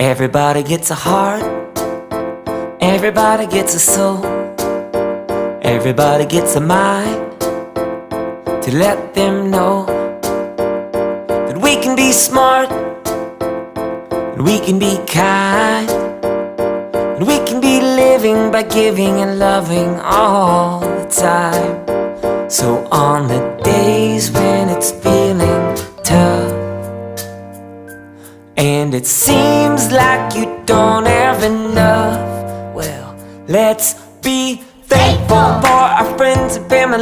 Everybody gets a heart, everybody gets a soul, everybody gets a mind to let them know that we can be smart, and we can be kind, and we can be living by giving and loving all the time. So on the days when it's feeling tough and it seems like you don't have enough, well, let's be thankful for our friends and family.